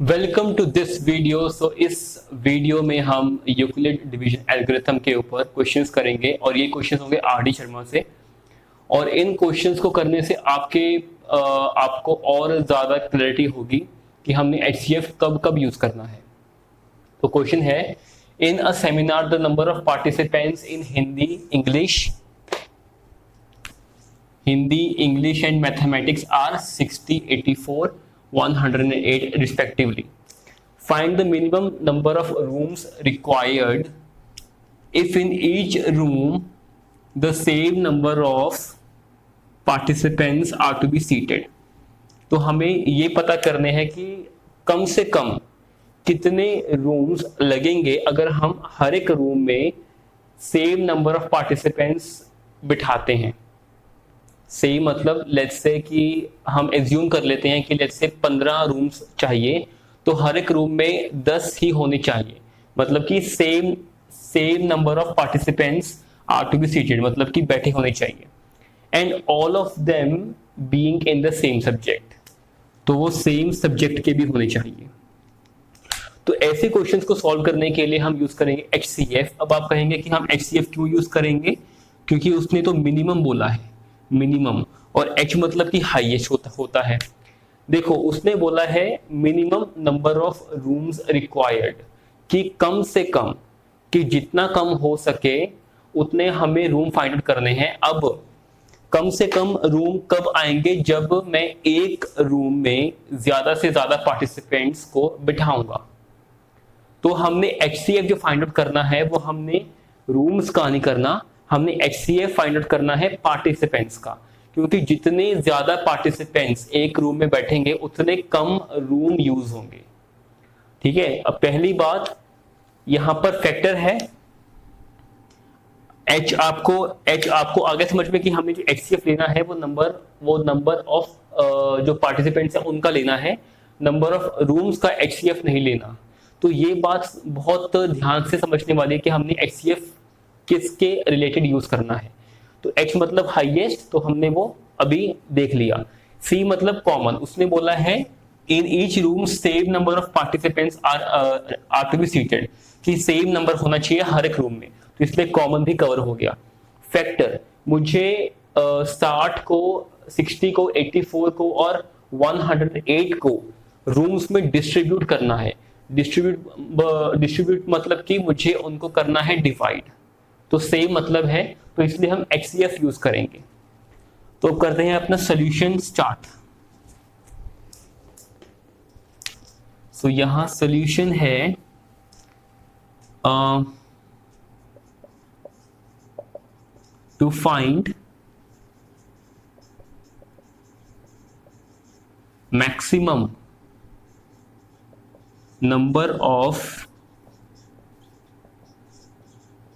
Welcome to this video. इस वीडियो में हम यूक्लिड डिवीजन एल्गोरिथम के ऊपर क्वेश्चंस करेंगे और ये क्वेश्चंस होंगे आर.डी. शर्मा से। और इन क्वेश्चंस को करने से आपको और ज़्यादा क्लैरिटी होगी कि हमने एचसीएफ कब कब यूज़ करना है। तो क्वेश्चन है, in a seminar the number of participants in Hindi, English and mathematics are 60, 84, 108 respectively. Find the minimum number of rooms required if in each room the same number of participants are to be seated. तो हमें ये पता करने हैं कि कम से कम कितने rooms लगेंगे अगर हम हर एक रूम में सेम नंबर ऑफ पार्टिसिपेंट्स बिठाते हैं। सेम मतलब लेट्स से कि हम एज्यूम कर लेते हैं कि लेट्स से 15 रूम्स चाहिए, तो हर एक रूम में 10 ही होने चाहिए। मतलब कि same number of participants are to be seated, मतलब कि बैठे होने चाहिए। And all of them being in the same subject, तो वो सेम सब्जेक्ट के भी होने चाहिए। तो ऐसे क्वेश्चंस को सॉल्व करने के लिए हम यूज करेंगे एचसीएफ। अब आप कहेंगे कि हम एचसीएफ क्यों यूज करेंगे, क्योंकि उसने तो मिनिमम बोला है, मिनिमम, और एच मतलब कि हाईएस्ट होता है। देखो उसने बोला है minimum number of rooms required, कि कम से कम, कि जितना कम हो सके उतने हमें रूम फाइंड आउट करने हैं। अब कम से कम रूम कब आएंगे, जब मैं एक रूम में ज्यादा से ज्यादा पार्टिसिपेंट्स को बिठाऊंगा। तो हमने एचसीएफ जो फाइंड आउट करना है वो हमने रूम्स का नहीं करना, हमने एचसीएफ फाइंड आउट करना है पार्टिसिपेंट्स का, क्योंकि जितने ज्यादा पार्टिसिपेंट्स एक रूम में बैठेंगे उतने कम रूम यूज होंगे। ठीक है। अब पहली बात यहां पर फैक्टर है एच। आपको आगे समझ में कि हमें जो एचसीएफ लेना है वो नंबर ऑफ जो पार्टिसिपेंट्स है उनका लेना है, नंबर ऑफ रूम्स का एचसीएफ नहीं लेना। तो ये बात बहुत ध्यान से समझने वाली है कि हमने एचसीएफ किसके रिलेटेड यूज करना है। तो H मतलब हाईएस्ट, तो हमने वो अभी देख लिया। C मतलब कॉमन, उसने बोला है in each room same number of participants are to be seated, कि सेम नंबर होना चाहिए हर एक रूम में, तो इसलिए कॉमन भी कवर हो गया। फैक्टर, मुझे 60 को, 60 को, 84 को और 108 को रूम्स में डिस्ट्रीब्यूट करना है। डिस्ट्रीब्यूट मतलब कि मुझे उनको करना है डिवाइड, तो सेम मतलब है, तो इसलिए हम एचसीएफ यूज करेंगे। तो करते हैं अपना सॉल्यूशन स्टार्ट। सो यहां सॉल्यूशन है to find maximum number of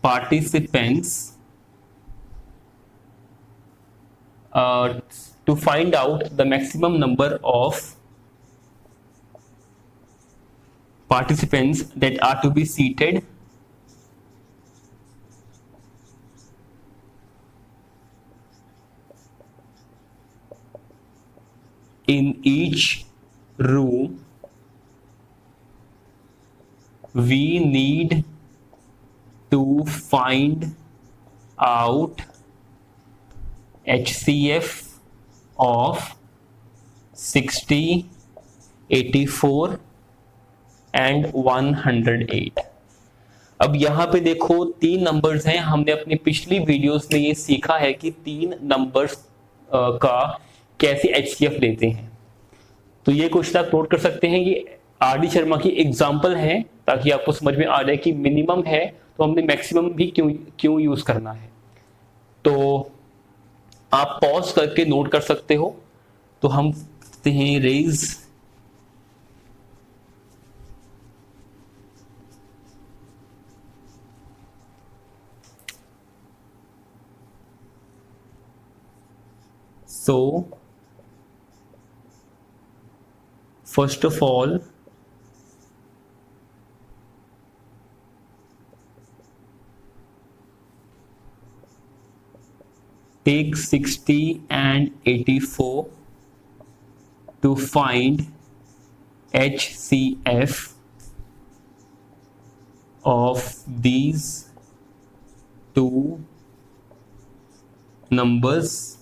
participants to find out the maximum number of participants that are to be seated in each room. We need to find out HCF of 60, 84 and 108। अब यहां पे देखो तीन numbers हैं। हमने अपनी पिछली videos में ये सीखा है कि तीन नंबर्स का कैसे HCF लेते हैं। तो ये क्वेश्चन आप नोट कर सकते हैं, ये आर.डी. शर्मा की एग्जाम्पल है, ताकि आपको समझ में आ जाए कि मिनिमम है तो हमने मैक्सिमम भी क्यों यूज करना है। तो आप पॉज करके नोट कर सकते हो। तो हम करते हैं रेज। So first of all take 60 and 84 to find HCF of these two numbers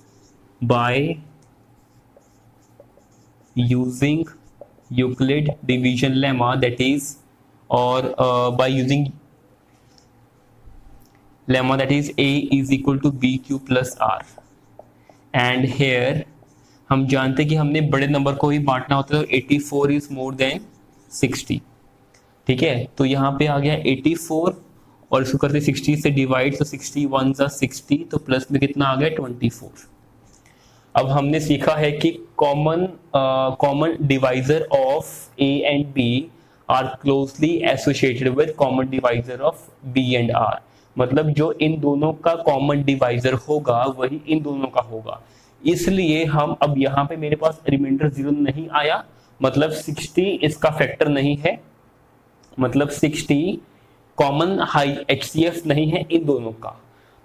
by using Euclid division lemma, that is, or by using lemma that is A is equal to BQ plus R. And here हम जानते हैं कि हमने बड़े number को ही बांटना होता है, तो 84 इज मोर देन 60. ठीक है, तो यहाँ पे आ गया 84 और इसको करते 60 से डिवाइड, तो 61 + 60, तो प्लस में कितना आ गया 24. अब हमने सीखा है कि common divisor of a and b are closely associated with common divisor of b and r. मतलब जो इन दोनों का कॉमन डिवाइजर होगा वही इन दोनों का होगा. इसलिए हम अब यहाँ पे मेरे पास रिमाइंडर 0 नहीं आया, मतलब 60 इसका फैक्टर नहीं है, मतलब 60 कॉमन हाई HCF नहीं है इन दोनों का.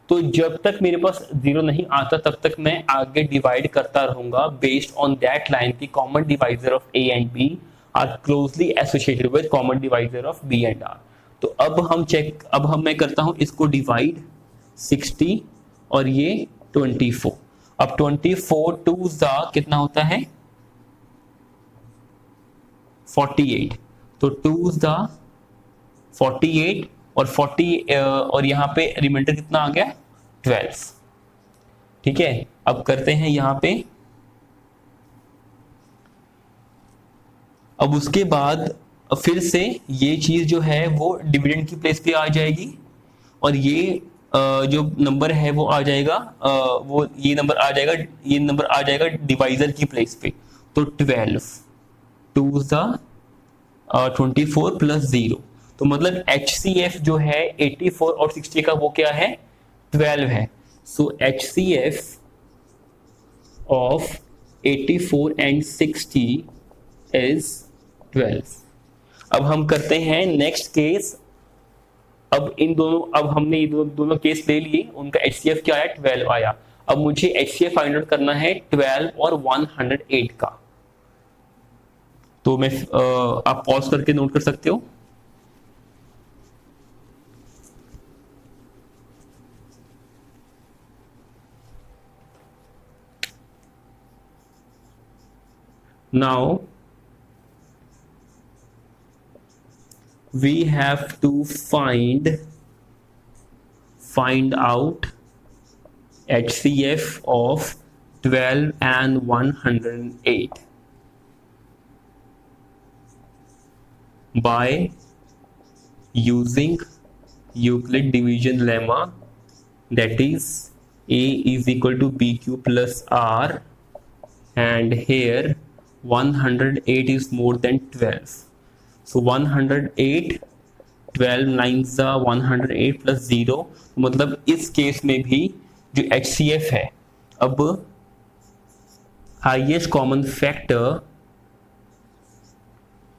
तो जब तक मेरे पास 0 नहीं आता तब तक मैं आगे डिवाइड करता रहूंगा बेस्ड ऑन दैट लाइन की common divisor of A and B are closely associated with common divisor of B and R. तो अब मैं करता हूं इसको डिवाइड 60 और ये 24. अब 24 2 ज़ा कितना होता है 48, तो 2 ज़ा 48 और 40 और यहाँ पे रिमाइंडर कितना आ गया 12. ठीक है, अब करते हैं यहाँ पे, अब उसके बाद फिर से ये चीज जो है वो डिविडेंड की प्लेस पे आ जाएगी और ये जो नंबर है वो आ जाएगा, ये नंबर आ जाएगा डिवाइजर की प्लेस पे. तो 12 2 ज़ा 24 + 0, तो मतलब HCF जो है 84 और 60 का वो क्या है 12 है. सो HCF ऑफ 84 एंड 60 इज 12. अब हम करते हैं नेक्स्ट केस. अब हमने ये दोनों केस ले लिए, उनका HCF क्या आया 12 आया. अब मुझे HCF फाइंड आउट करना है 12 और 108 का. तो मैं आप पॉज करके नोट कर सकते हो. Now we have to find out HCF of 12 and 108 by using Euclid division lemma, that is A is equal to BQ plus R, and here 108 is more than 12. So 108 12 9 ज़ा 108 + 0, मतलब इस case में भी जो HCF है, अब highest common factor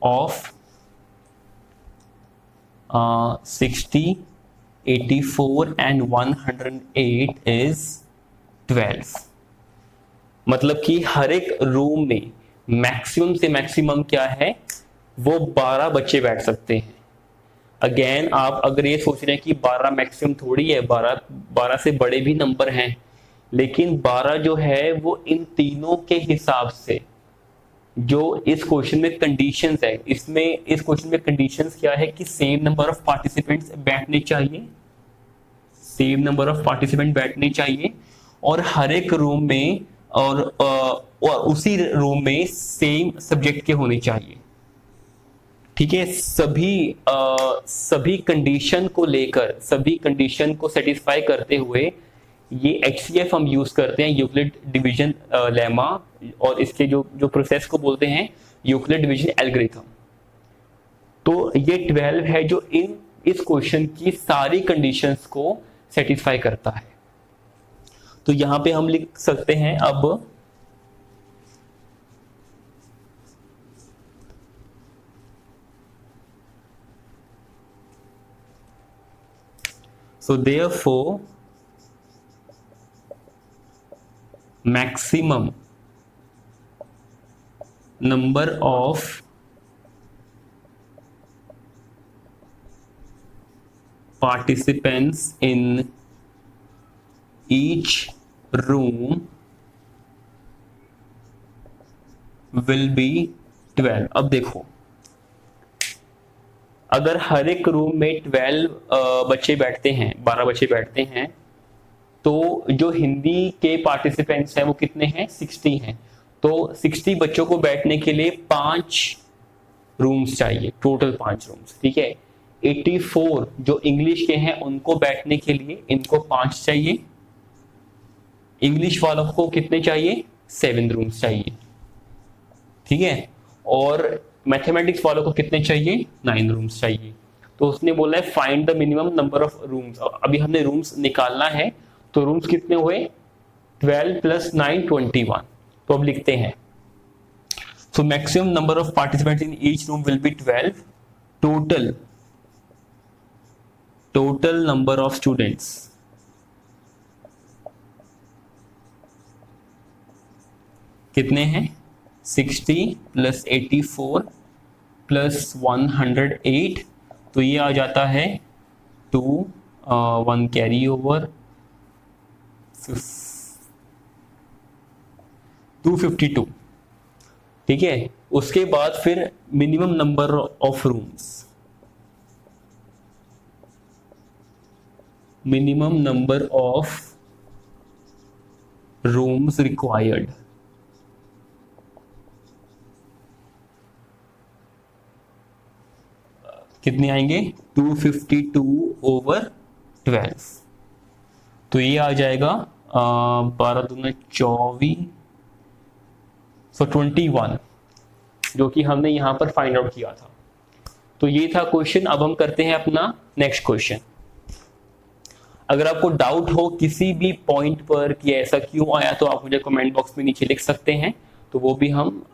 of 60 84 and 108 is 12. मतलब कि हर एक रूम में मैक्सिमम से मैक्सिमम क्या है वो 12 बच्चे बैठ सकते हैं. अगेन आप अगर ये सोच रहे हैं कि 12 मैक्सिमम थोड़ी है, 12 से बड़े भी नंबर हैं, लेकिन 12 जो है वो इन तीनों के हिसाब से जो इस क्वेश्चन में कंडीशंस है, इस क्वेश्चन में कंडीशंस क्या है कि सेम नंबर ऑफ पार्टिसिपेंट्स बैठने चाहिए, और हर एक रूम में और उसी रूम में सेम सब्जेक्ट के होने चाहिए. ठीक है, सभी कंडीशन को लेकर, सभी कंडीशन को सेटिस्फाई करते हुए ये HCF हम यूज करते हैं यूक्लिड डिवीजन लेमा, और इसके जो प्रोसेस को बोलते हैं यूक्लिड डिवीजन एल्गोरिथम. तो ये 12 है जो इस क्वेश्चन की सारी कंडीशंस को सेटिस्फाई करता है. तो यहां पे हम लिख सकते हैं अब so therefore maximum number of participants in each room will be 12। अब देखो, अगर हर एक रूम में 12 बच्चे बैठते हैं, 12 बच्चे बैठते हैं, तो जो हिंदी के पार्टिसिपेंट्स हैं वो कितने हैं? 60 हैं। तो 60 बच्चों को बैठने के लिए 5 रूम्स चाहिए, टोटल 5 रूम्स, ठीक है। 84 जो इंग्लिश के हैं उनको बैठने के लिए इनको 5 चाहिए, इंग्लिश वालों को कितने चाहिए? 7 रूम्स चाहिए, ठीक है। और मैथमेटिक्स वालों को कितने चाहिए? 9 रूम्स चाहिए। तो उसने बोला है find the minimum number of rooms. अभी हमने रूम्स निकालना है, तो रूम्स कितने हुए? 12 + 9 21। तो अब लिखते हैं, so maximum number of participants in each room will be 12। total number of students कितने हैं? 60 + 84 + 108, तो ये आ जाता है 2 1 कैरी ओवर 252, ठीक है। उसके बाद फिर minimum number of rooms, minimum number of rooms required, कितने आएंगे? 252/12। तो ये आ जाएगा 12 दूना 24, so 21, जो कि हमने यहां पर फाइंड आउट किया था। तो ये था क्वेश्चन। अब हम करते हैं अपना नेक्स्ट क्वेश्चन। अगर आपको डाउट हो किसी भी पॉइंट पर कि ऐसा क्यों आया, तो आप मुझे कमेंट बॉक्स में नीचे लिख सकते हैं, तो वो भी हम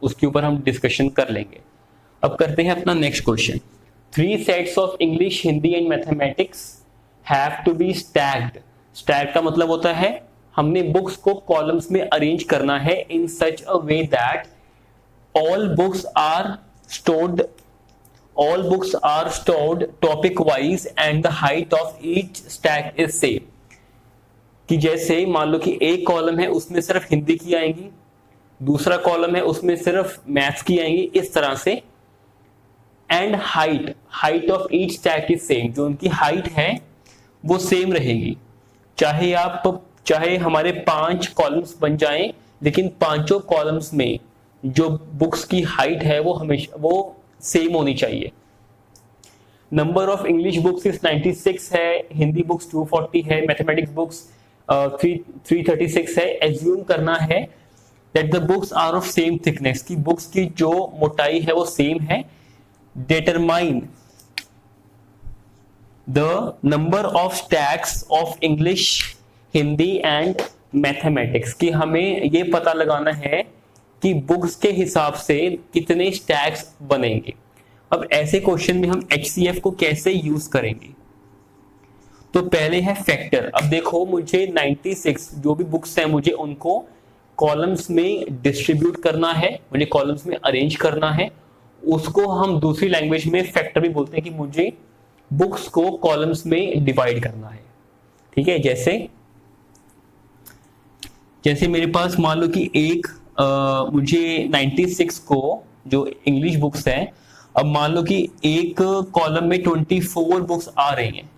उसके ऊपर हम डिस्कशन कर लेंगे। अब करते हैं अपना next question. 3 sets of English, Hindi and mathematics have to be stacked. Stack का मतलब होता है हमने बुक्स को कॉलम्स में अरेंज करना है in such a way that all books are stored topic wise and the height of each stack is same। कि जैसे मान लो कि एक कॉलम है उसमें सिर्फ हिंदी की आएंगी, दूसरा कॉलम है उसमें सिर्फ मैथ्स की आएंगी, इस तरह से। And height of each stack is same, जो उनकी हाइट है वो सेम रहेगी। चाहे हमारे 5 कॉलम्स बन जाएं, लेकिन पांचों कॉलम्स में जो बुक्स की हाइट है वो हमेशा वो सेम होनी चाहिए। Number of English books is 96 है, हिंदी बुक्स 240 है, मैथमेटिक्स बुक्स 336 है। एज्यूम करना है that the books are of same thickness, की बुक्स की जो मोटाई है वो सेम है। Determine the number of stacks of English, Hindi and mathematics, की हमें ये पता लगाना है कि बुक्स के हिसाब से कितने स्टैक्स बनेंगे। अब ऐसे क्वेश्चन में हम HCF को कैसे यूज करेंगे? तो पहले है फैक्टर। अब देखो, मुझे 96 जो भी बुक्स हैं मुझे उनको कॉलम्स में डिस्ट्रीब्यूट करना है, मुझे कॉलम्स में अरेंज करना है। उसको हम दूसरी लैंग्वेज में फैक्टर भी बोलते हैं, कि मुझे बुक्स को कॉलम्स में डिवाइड करना है, ठीक है। जैसे मेरे पास मान लो कि मुझे 96 को जो इंग्लिश बुक्स हैं, अब मान लो कि एक कॉलम में 24 बुक्स आ रही हैं,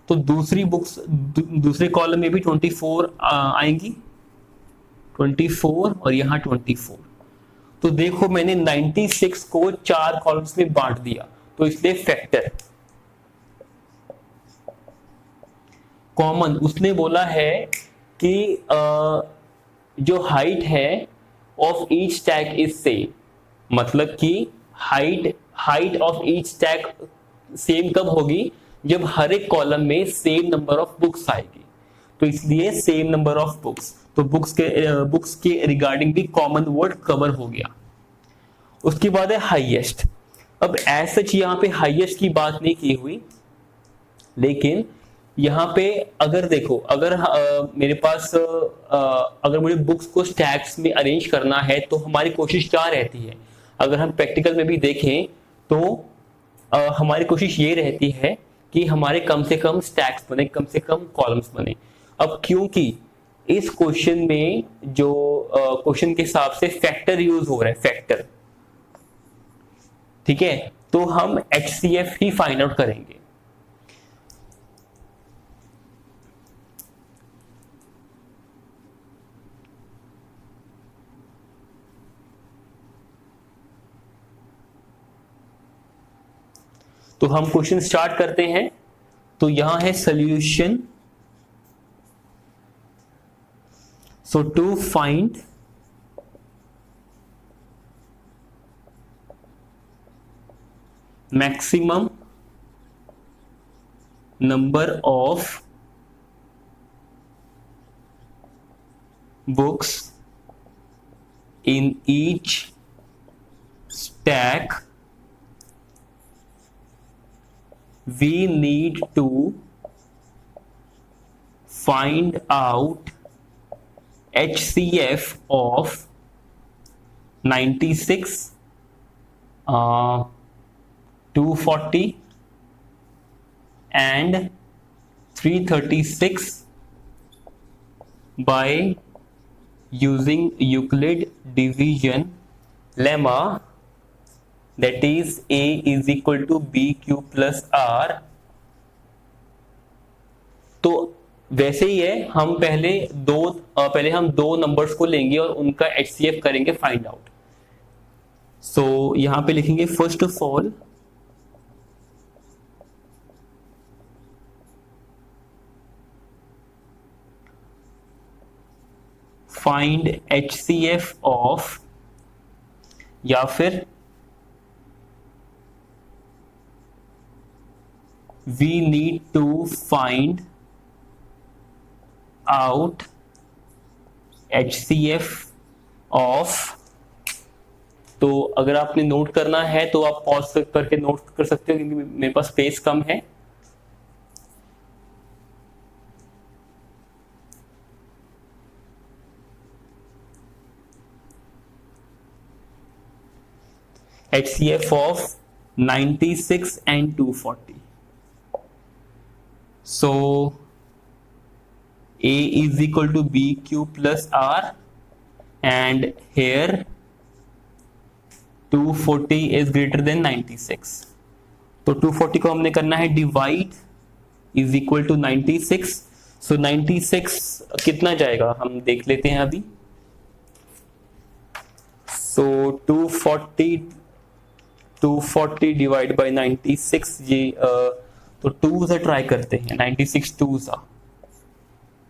तो दूसरे कॉलम में भी 24 आएंगी, 24 और यहाँ 24। तो देखो मैंने 96 को 4 कॉलम्स में बांट दिया, तो इसलिए फैक्टर कॉमन। उसने बोला है कि जो हाइट है of each stack is same, मतलब कि height of each stack same कब होगी? जब हर एक कॉलम में सेम नंबर ऑफ बुक्स आएगी, तो इसलिए सेम नंबर ऑफ बुक्स। तो बुक्स के रिगार्डिंग भी कॉमन वर्ड कवर हो गया। उसके बाद है हाईएस्ट। अब एज सच यहाँ पे हाईएस्ट की बात नहीं की हुई, लेकिन यहाँ पे अगर देखो, अगर मेरे पास अगर मुझे बुक्स को स्टैक्स में अरेंज करना है, तो हमारी कोशिश क्या रहती है? अगर हम प्रैक्टिकल में भी देखें तो हमारी कोशिश ये रहती है कि हमारे कम से कम स्टैक्स बने, कम से कम कॉलम्स बने। अब क्योंकि इस क्वेश्चन में जो क्वेश्चन के हिसाब से फैक्टर यूज हो रहा है, फैक्टर, ठीक है, तो हम HCF ही फाइंड आउट करेंगे। तो हम क्वेश्चन स्टार्ट करते हैं। तो यहां है solution. So to find maximum number of books in each stack, we need to find out HCF of 96, 240 and 336 by using Euclid division lemma, that is A is equal to BQ plus R। तो वैसे ही है, हम पहले हम दो numbers को लेंगे और उनका HCF करेंगे फाइंड आउट। सो यहां पे लिखेंगे first of all find HCF of, या फिर we need to find out HCF of। तो अगर आपने नोट करना है तो आप पॉज करके नोट कर सकते हो, क्योंकि मेरे पास स्पेस कम है। HCF of 96 and 240. So A is equal to BQ plus R, and here 240 is greater than 96। तो 240 को हमने करना है डिवाइड, इज इक्वल टू 96। सो 96 कितना जाएगा हम देख लेते हैं अभी। सो 240 डिवाइड बाई 96, ये तो 2 से ट्राई करते हैं, 96 2 सा,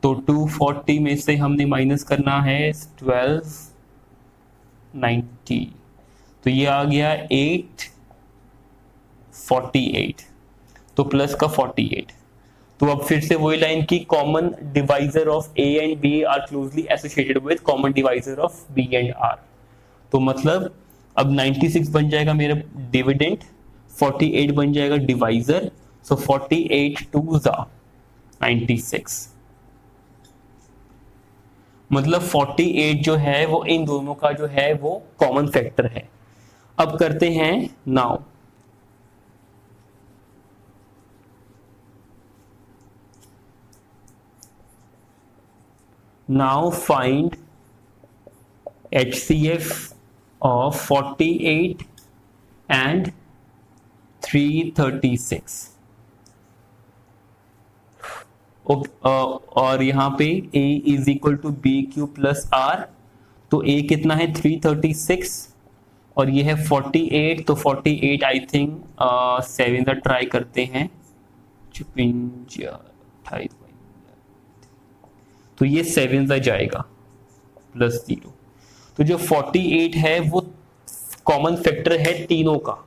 तो 240 में से हमने माइनस करना है 1290, तो ये आ गया 848, तो प्लस का 48। तो अब फिर से वही लाइन की common divisor of A and B are closely associated with common divisor of B and R। तो मतलब अब 96 बन जाएगा मेरा डिविडेंड, 48 बन जाएगा डिवाइजर। सो 48 2 ज़ा 96, मतलब 48 जो है वो इन दोनों का जो है वो कॉमन फैक्टर है। अब करते हैं now find HCF of 48 and 336। और यहां पे A is equal to BQ plus R, तो A कितना है 336 और ये है 48, तो 48 आई थिंक 7 का ट्राई करते हैं, 28, तो ये 7 का जाएगा प्लस 0। तो जो 48 है वो कॉमन फैक्टर है तीनों का।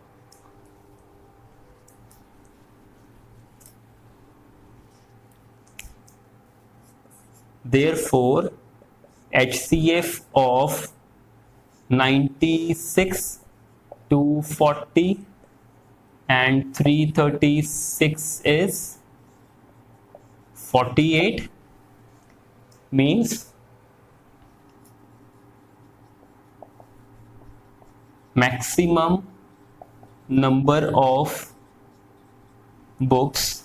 Therefore, HCF of 96, 240 and 336 is 48, means maximum number of books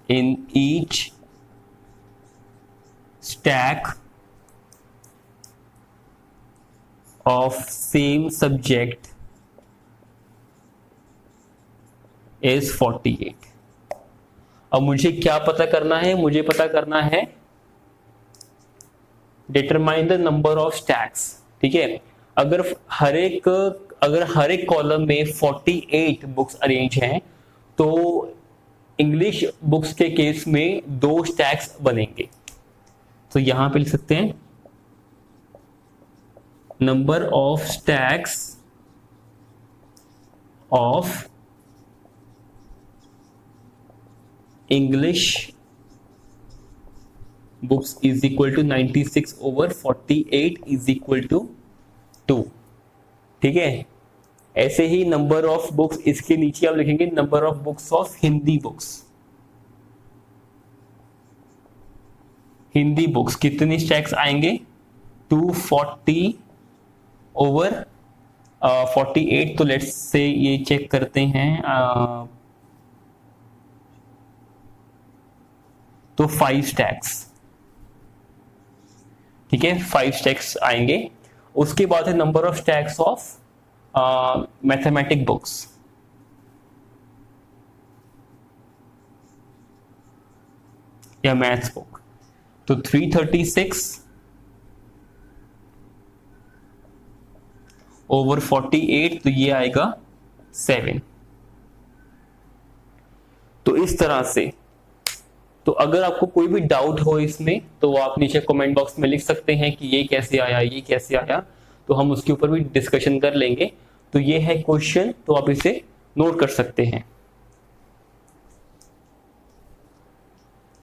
in each stack of same subject is 48। अब मुझे क्या पता करना है, मुझे पता करना है determine the number of stacks. ठीक है, अगर हर एक कॉलम में 48 बुक्स अरेंज हैं तो इंग्लिश बुक्स के केस में 2 स्टैक्स बनेंगे। तो यहां पे लिख सकते हैं number of stacks of English books is equal to 96/48 is equal to 2। ठीक है, ऐसे ही नंबर ऑफ बुक्स, इसके नीचे आप लिखेंगे number of books of Hindi books. Hindi books कितने स्टैक्स आएंगे, 240/48। तो लेट्स से ये चेक करते हैं, तो 5 स्टैक्स। ठीक है, 5 स्टैक्स आएंगे। उसके बाद है number of stacks of mathematic books. या मैथ्स बुक, तो 336/48, तो ये आएगा 7। तो इस तरह से, तो अगर आपको कोई भी डाउट हो इसमें तो आप नीचे कमेंट बॉक्स में लिख सकते हैं कि ये कैसे आया, ये कैसे आया, तो हम उसके ऊपर भी डिस्कशन कर लेंगे। तो ये है क्वेश्चन, तो आप इसे नोट कर सकते हैं।